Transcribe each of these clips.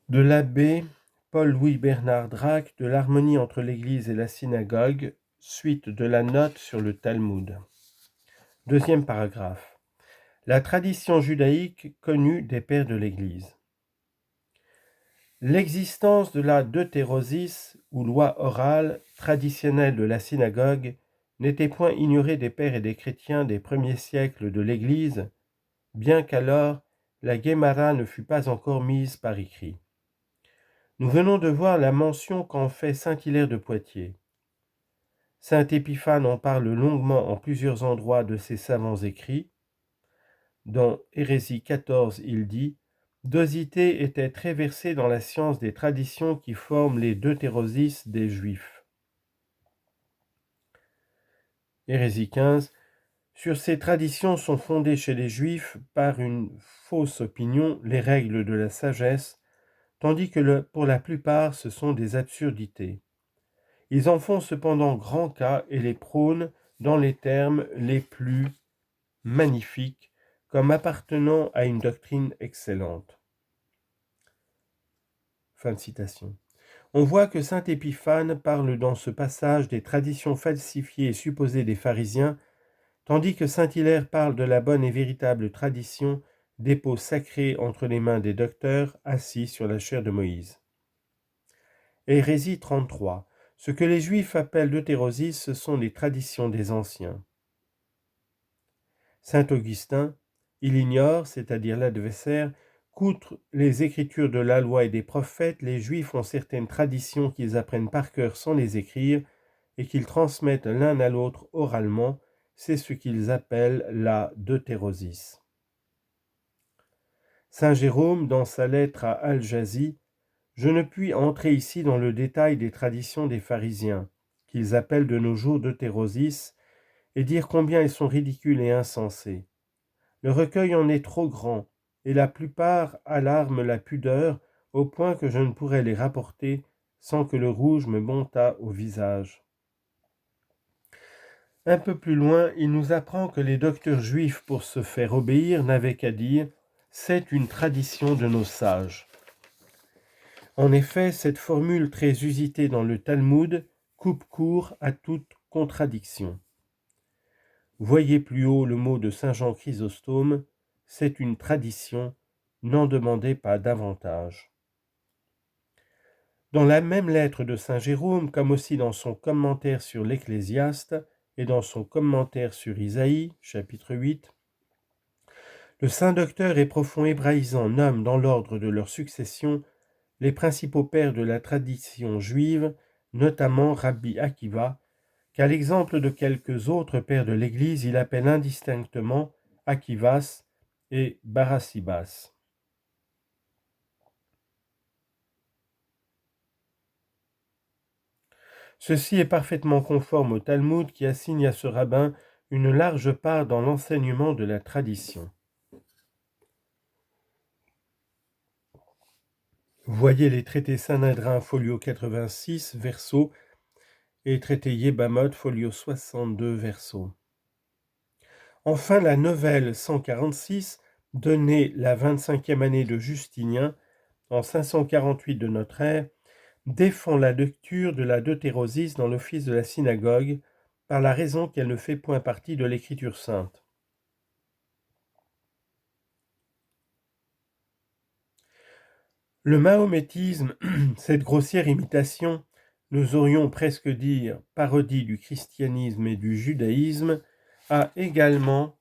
de l'abbé Paul-Louis Bernard Drac de l'harmonie entre l'Église et la synagogue, suite de la note sur le Talmud. Deuxième paragraphe. La tradition judaïque connue des pères de l'Église. L'existence de la deutérosis, ou loi orale, traditionnelle de la synagogue, n'était point ignorée des pères et des chrétiens des premiers siècles de l'Église, bien qu'alors la Guémara ne fût pas encore mise par écrit. Nous venons de voir la mention qu'en fait saint Hilaire de Poitiers. Saint Épiphane en parle longuement en plusieurs endroits de ses savants écrits. Dans Hérésie 14, il dit « Dosithée était très versé dans la science des traditions qui forment les deutérosis des Juifs. » Hérésie 15 « Sur ces traditions sont fondées chez les Juifs par une fausse opinion les règles de la sagesse, tandis que pour la plupart ce sont des absurdités. Ils en font cependant grand cas et les prônent dans les termes les plus magnifiques, comme appartenant à une doctrine excellente. » Fin de citation. On voit que saint Épiphane parle dans ce passage des traditions falsifiées et supposées des pharisiens, tandis que saint Hilaire parle de la bonne et véritable tradition des pots sacrés entre les mains des docteurs assis sur la chair de Moïse. Hérésie 33. Ce que les Juifs appellent deutérosis, ce sont les traditions des anciens. Saint Augustin, il ignore, c'est-à-dire l'adversaire, qu'outre les écritures de la loi et des prophètes, les Juifs ont certaines traditions qu'ils apprennent par cœur sans les écrire et qu'ils transmettent l'un à l'autre oralement, c'est ce qu'ils appellent la deutérosis. Saint Jérôme, dans sa lettre à Al-Jazi, « Je ne puis entrer ici dans le détail des traditions des pharisiens, qu'ils appellent de nos jours deutérosis, et dire combien elles sont ridicules et insensées. Le recueil en est trop grand, et la plupart alarment la pudeur, au point que je ne pourrais les rapporter sans que le rouge me montât au visage. » Un peu plus loin, il nous apprend que les docteurs juifs, pour se faire obéir, n'avaient qu'à dire « c'est une tradition de nos sages ». En effet, cette formule très usitée dans le Talmud coupe court à toute contradiction. Voyez plus haut le mot de saint Jean Chrysostome, c'est une tradition, n'en demandez pas davantage. Dans la même lettre de saint Jérôme, comme aussi dans son commentaire sur l'Ecclésiaste et dans son commentaire sur Isaïe, chapitre 8, le saint docteur et profond hébraïsant nomme dans l'ordre de leur succession les principaux pères de la tradition juive, notamment Rabbi Akiva, qu'à l'exemple de quelques autres pères de l'Église, il appelle indistinctement Akivas et Barassibas. Ceci est parfaitement conforme au Talmud qui assigne à ce rabbin une large part dans l'enseignement de la tradition. Voyez les traités Sanhedrin, folio 86, verso, et traité Yébamot, folio 62, verso. Enfin, la novelle 146, donnée la 25e année de Justinien, en 548 de notre ère, défend la lecture de la deutérosis dans l'office de la synagogue, par la raison qu'elle ne fait point partie de l'écriture sainte. Le mahométisme, cette grossière imitation, nous aurions presque dire parodie du christianisme et du judaïsme, a également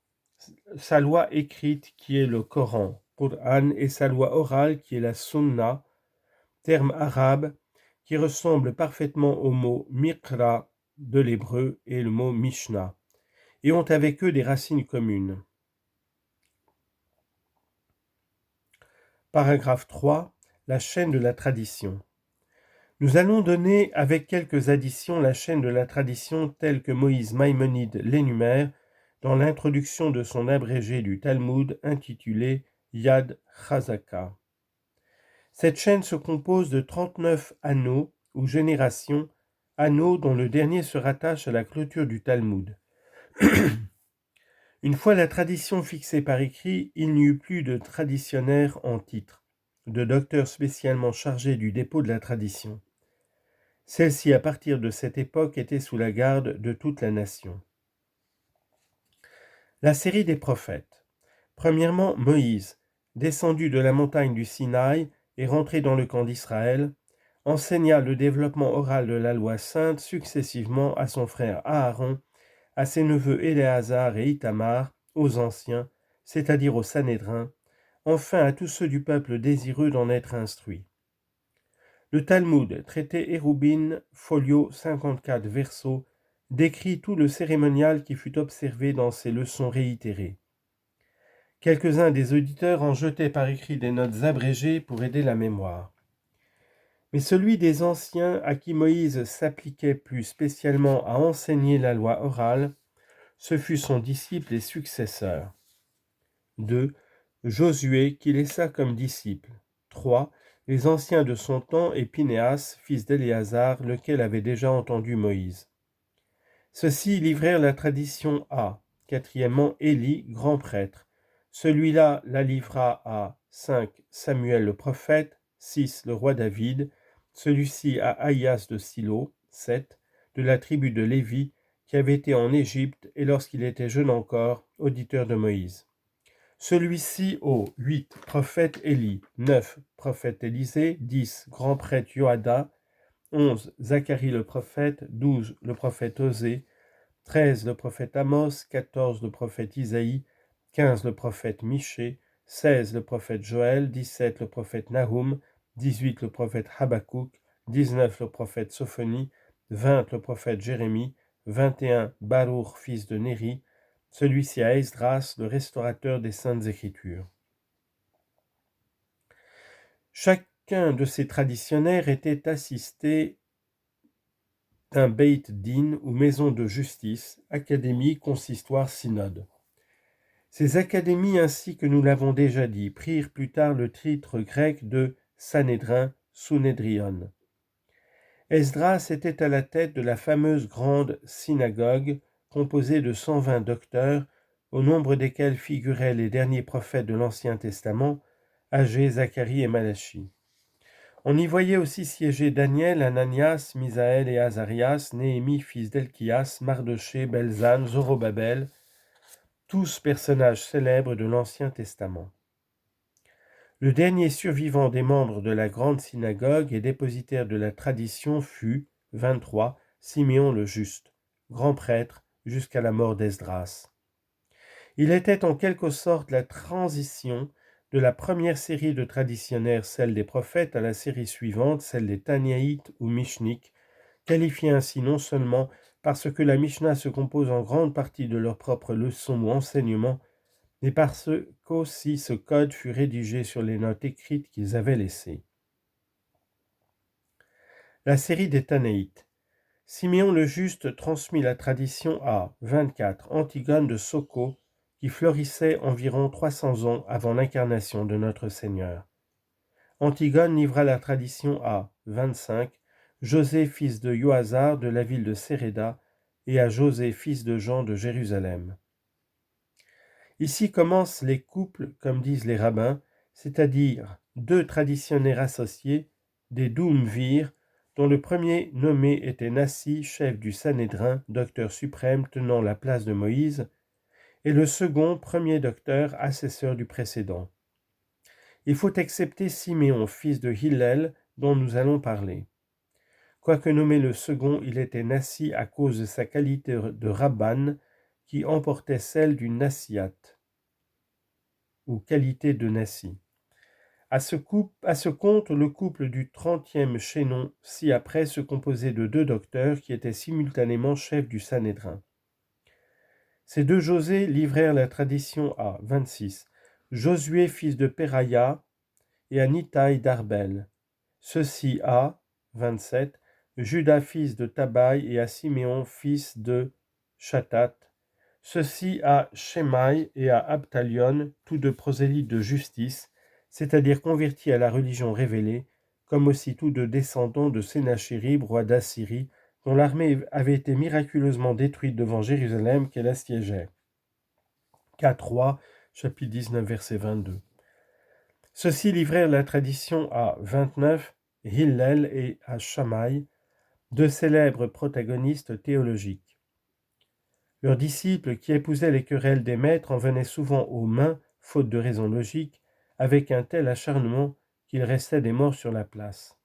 sa loi écrite qui est le Coran, Qur'an, et sa loi orale qui est la Sunna, terme arabe qui ressemble parfaitement au mot Mikra de l'hébreu et le mot Mishnah, et ont avec eux des racines communes. Paragraphe 3. La chaîne de la tradition. Nous allons donner, avec quelques additions, la chaîne de la tradition telle que Moïse Maïmonide l'énumère dans l'introduction de son abrégé du Talmud intitulé Yad Chazaka. Cette chaîne se compose de 39 anneaux ou générations, anneaux dont le dernier se rattache à la clôture du Talmud. Une fois la tradition fixée par écrit, il n'y eut plus de traditionnaire en titre. de docteurs spécialement chargés du dépôt de la tradition. Celle-ci, à partir de cette époque, était sous la garde de toute la nation. La série des prophètes. Premièrement, Moïse, descendu de la montagne du Sinaï et rentré dans le camp d'Israël, enseigna le développement oral de la loi sainte successivement à son frère Aaron, à ses neveux Éléazar et Ithamar, aux anciens, c'est-à-dire au Sanhédrin, enfin à tous ceux du peuple désireux d'en être instruits. Le Talmud, traité Héroubin, folio 54 verso, décrit tout le cérémonial qui fut observé dans ces leçons réitérées. Quelques-uns des auditeurs en jetaient par écrit des notes abrégées pour aider la mémoire. Mais celui des anciens à qui Moïse s'appliquait plus spécialement à enseigner la loi orale, ce fut son disciple et successeur. 2. Josué, qui laissa comme disciple. 3. Les anciens de son temps et Pinéas, fils d'Éléazar, lequel avait déjà entendu Moïse. Ceux-ci livrèrent la tradition à, quatrièmement, Élie, grand prêtre. Celui-là la livra à 5. Samuel le prophète, 6. Le roi David, celui-ci à Ahias de Silo, 7. De la tribu de Lévi, qui avait été en Égypte et lorsqu'il était jeune encore, auditeur de Moïse. Celui-ci au 8. Prophète Élie, 9. Prophète Élisée, 10. Grand prêtre Joada, 11. Zacharie le prophète, 12. Le prophète Osée, 13. Le prophète Amos, 14. Le prophète Isaïe, 15. Le prophète Michée, 16. Le prophète Joël, 17. Le prophète Nahum, 18. Le prophète Habakkuk, 19. Le prophète Sophonie, 20. Le prophète Jérémie, 21. Baruch, fils de Néri, celui-ci à Esdras, le restaurateur des Saintes Écritures. Chacun de ces traditionnaires était assisté d'un Beit Din ou maison de justice, académie, consistoire, synode. Ces académies, ainsi que nous l'avons déjà dit, prirent plus tard le titre grec de Sanhédrin, Sunedrion. Esdras était à la tête de la fameuse grande synagogue, composée de 120 docteurs, au nombre desquels figuraient les derniers prophètes de l'Ancien Testament, Agé, Zacharie et Malachie. On y voyait aussi siéger Daniel, Ananias, Misaël et Azarias, Néhémie, fils d'Elchias, Mardoché, Belzan, Zorobabel, tous personnages célèbres de l'Ancien Testament. Le dernier survivant des membres de la grande synagogue et dépositaire de la tradition fut, 23, Siméon le Juste, grand prêtre jusqu'à la mort d'Esdras. Il était en quelque sorte la transition de la première série de traditionnaires, celle des prophètes, à la série suivante, celle des Tanaïtes ou Mishniques, qualifiés ainsi non seulement parce que la Mishnah se compose en grande partie de leurs propres leçons ou enseignements, mais parce qu'aussi ce code fut rédigé sur les notes écrites qu'ils avaient laissées. La série des Tanaïtes. Siméon le Juste transmit la tradition à 24 Antigone de Soko, qui florissait environ 300 ans avant l'incarnation de notre Seigneur. Antigone livra la tradition à 25 José fils de Joazar de la ville de Séréda et à José fils de Jean de Jérusalem. Ici commencent les couples, comme disent les rabbins, c'est-à-dire deux traditionnaires associés, des Doumvir, dont le premier nommé était Nassi, chef du Sanhédrin, docteur suprême tenant la place de Moïse, et le second, premier docteur, assesseur du précédent. Il faut excepter Siméon, fils de Hillel, dont nous allons parler. Quoique nommé le second, il était Nassi à cause de sa qualité de rabban, qui emportait celle du Nassiat, ou qualité de Nassi. À ce compte, le couple du 30e chaînon ci-après se composait de deux docteurs qui étaient simultanément chefs du Sanhédrin. Ces deux José livrèrent la tradition à 26 Josué fils de Péraïa et à Nitaï d'Arbel. Ceux-ci à 27 Judas fils de Tabaï et à Siméon fils de Chatat. Ceux-ci à Shemaï et à Abtalion, tous deux prosélytes de justice, c'est-à-dire convertis à la religion révélée, comme aussi tous deux descendants de Sénachérib, roi d'Assyrie, dont l'armée avait été miraculeusement détruite devant Jérusalem qu'elle assiégeait. 4 Rois, chapitre 19, verset 22. Ceux-ci livrèrent la tradition à 29, Hillel et à Shammai, deux célèbres protagonistes théologiques. Leurs disciples, qui épousaient les querelles des maîtres, en venaient souvent aux mains, faute de raison logique, avec un tel acharnement qu'il restait des morts sur la place.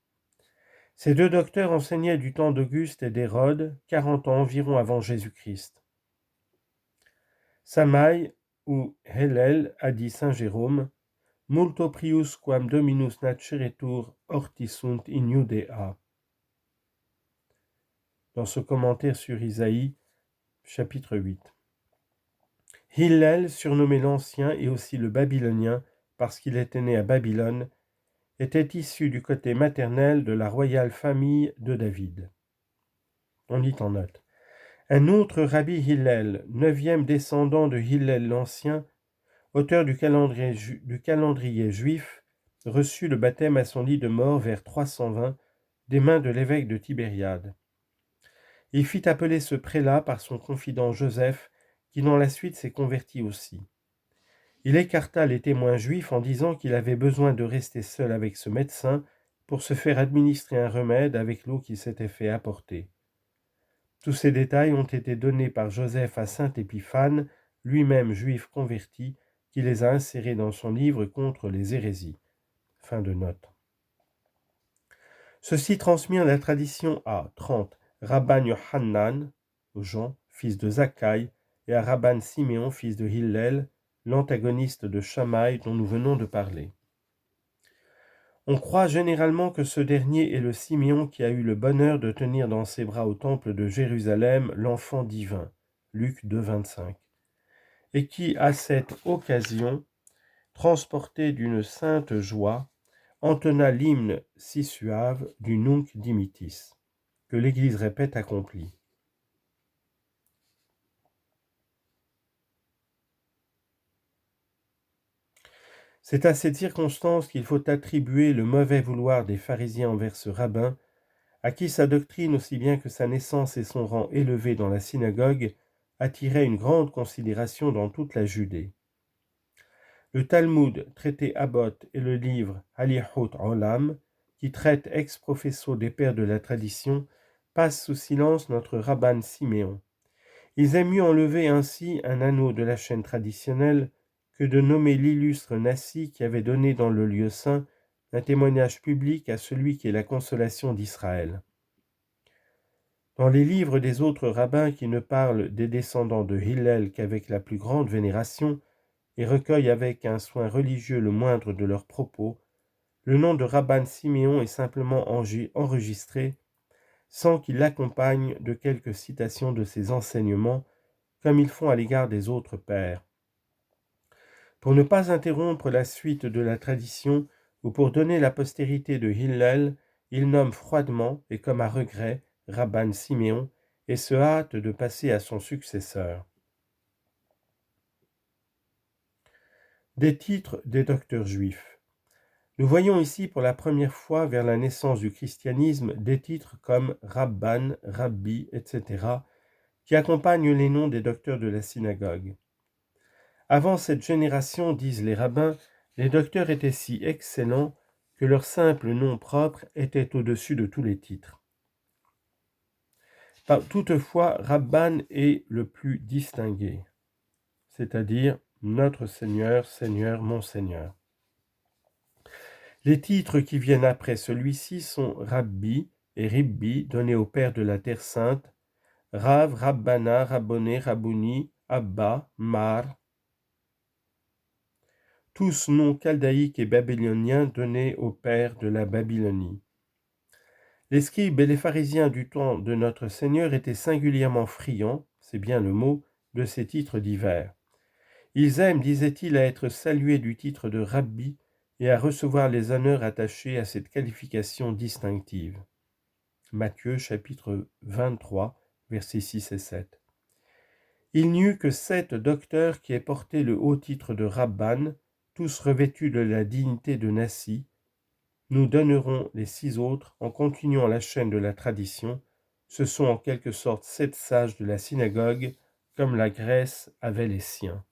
Ces deux docteurs enseignaient du temps d'Auguste et d'Hérode, 40 ans environ avant Jésus-Christ. Shammai ou Hillel, a dit saint Jérôme, multo prius quam dominus nasceretur hortisunt in Judea. Dans ce commentaire sur Isaïe, chapitre 8. Hillel, surnommé l'Ancien et aussi le Babylonien, parce qu'il était né à Babylone, était issu du côté maternel de la royale famille de David. On lit en note. Un autre Rabbi Hillel, 9e descendant de Hillel l'Ancien, auteur du calendrier juif, reçut le baptême à son lit de mort vers 320 des mains de l'évêque de Tibériade. Il fit appeler ce prélat par son confident Joseph, qui dans la suite s'est converti aussi. Il écarta les témoins juifs en disant qu'il avait besoin de rester seul avec ce médecin pour se faire administrer un remède avec l'eau qu'il s'était fait apporter. Tous ces détails ont été donnés par Joseph à saint Épiphane, lui-même juif converti, qui les a insérés dans son livre contre les hérésies. Fin de note. Ceux-ci transmirent la tradition à 30 Rabban Yohanan, Jean, fils de Zakkai, et à Rabban Siméon, fils de Hillel, l'antagoniste de Shammai dont nous venons de parler. On croit généralement que ce dernier est le Siméon qui a eu le bonheur de tenir dans ses bras au temple de Jérusalem l'enfant divin, Luc 2, 25, et qui, à cette occasion, transporté d'une sainte joie, entonna l'hymne si suave du Nunc Dimittis, que l'Église répète accompli. C'est à cette circonstance qu'il faut attribuer le mauvais vouloir des pharisiens envers ce rabbin, à qui sa doctrine, aussi bien que sa naissance et son rang élevé dans la synagogue, attiraient une grande considération dans toute la Judée. Le Talmud, traité Abbot, et le livre Halihut Olam, qui traite ex professo des pères de la tradition, passent sous silence notre Rabban Siméon. Ils aiment mieux enlever ainsi un anneau de la chaîne traditionnelle que de nommer l'illustre Nassi qui avait donné dans le lieu saint un témoignage public à celui qui est la consolation d'Israël. Dans les livres des autres rabbins qui ne parlent des descendants de Hillel qu'avec la plus grande vénération et recueillent avec un soin religieux le moindre de leurs propos, le nom de Rabban Siméon est simplement enregistré sans qu'il l'accompagne de quelques citations de ses enseignements, comme ils font à l'égard des autres pères. Pour ne pas interrompre la suite de la tradition ou pour donner la postérité de Hillel, il nomme froidement et comme à regret Rabban Siméon et se hâte de passer à son successeur. Des titres des docteurs juifs. Nous voyons ici pour la première fois vers la naissance du christianisme des titres comme Rabban, Rabbi, etc., qui accompagnent les noms des docteurs de la synagogue. Avant cette génération, disent les rabbins, les docteurs étaient si excellents que leur simple nom propre était au-dessus de tous les titres. Toutefois, Rabban est le plus distingué, c'est-à-dire notre Seigneur, Seigneur, mon Seigneur. Les titres qui viennent après celui-ci sont Rabbi et Ribbi, donnés au Père de la Terre Sainte, Rav, Rabbana, Rabboné, Rabbouni, Abba, Mar, tous noms chaldéiques et babyloniens donnés au Père de la Babylonie. Les scribes et les pharisiens du temps de notre Seigneur étaient singulièrement friands, c'est bien le mot, de ces titres divers. Ils aiment, disait-il, à être salués du titre de Rabbi et à recevoir les honneurs attachés à cette qualification distinctive. Matthieu chapitre 23, versets 6 et 7. Il n'y eut que 7 docteurs qui aient porté le haut titre de Rabban, tous revêtus de la dignité de Nassi. Nous donnerons les 6 autres en continuant la chaîne de la tradition. Ce sont en quelque sorte 7 sages de la synagogue, comme la Grèce avait les siens.